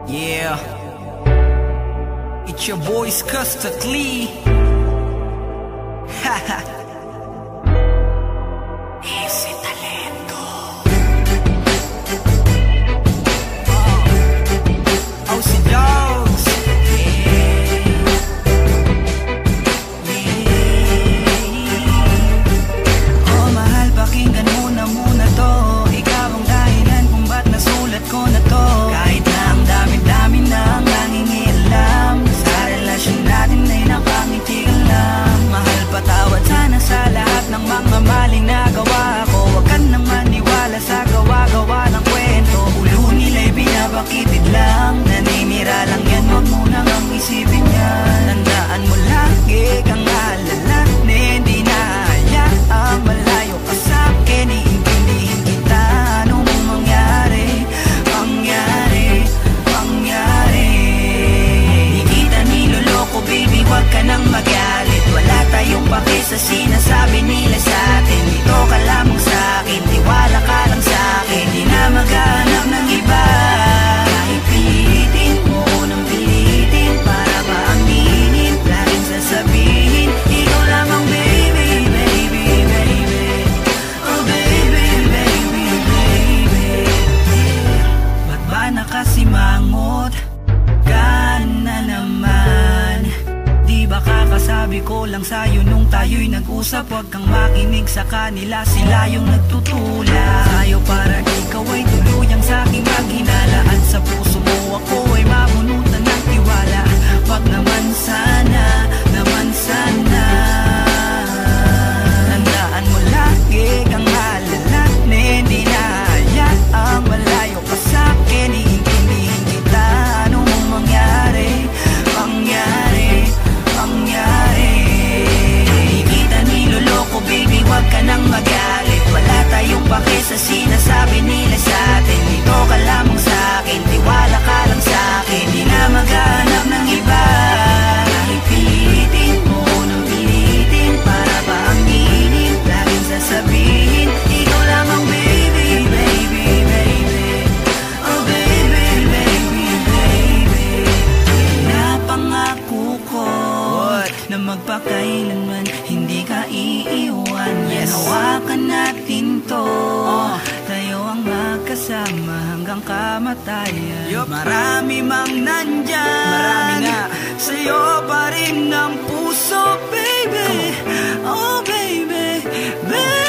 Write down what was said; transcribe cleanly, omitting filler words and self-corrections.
Yeah, it's your boys Custardly. Haha. Ese talento. Oh, si Dogs. Oh, mahal, pakinggan mo na muna to. Ikaw ang dahilan kung ba't nasulat ko na to. Kahit na ang dami-dami na ang nangingialam, sa relasyon natin ay nakangiti ka lang. Mahal, patawad sana sa lahat ng mga maling nagawa ko. Huwag ka nang maniwala sa gawa-gawa ng kwento. Ulo nila'y binabakitid lang, naninira lang yan, huwag mo nang ang isipin yan. Tandaan mo lagi kang alala, hindi na hayaang malayo ka sa'kin. Iintindihin kita, anong mangyari, mangyari, mangyari. Di kita niloloko baby, huwag ka nang magalit. Wala tayong pake sa sinasabi nila sa'tin. Dito ka lamang sa'kin, tiwala ka lang sa'kin. Di na maghanap ng iba. Kahit pilitin mo ko nang pilitin, para ba aminin, laging sasabihin ikaw lamang baby, baby, baby. Oh baby, baby, baby. Ba't ba nakasimangot ka na naman? Di ba kakasabi ko lang sa'yo nung tayo'y nag-usap? Huwag kang makinig sa kanila, sila yung nagtutula sa'yo para ikaw ay tuluyang sa'king maghinala. At sa puso mo ako ay mabunutan ng tiwala. Wag naman sana, naman sana. Tandaan mo lagi kang alala, hindi na hayaang malayo ka sa'kin. Iintindihin kita, anong mangyari, mangyari, mangyari. Di kita niloloko baby, huwag ka nang magalit. Wala tayong pake sa sinasabi nila sa'tin. Dito ka lamang sa'kin, tiwala ka lang sa'kin. Di na maghanap ng iba. Kahit pilitin mo ko nang pilitin, para ba aminin, laging sasabihin ikaw lamang baby, baby, baby. Oh baby, baby, baby. Napangako ko na magpakailanman hindi ka iiwan. Yes, hawakan natin to, tayo ang magkasama hanggang kamatayan. Marami mang nandyan, marami nga, sa'yo pa rin ang puso baby. Oh baby, baby.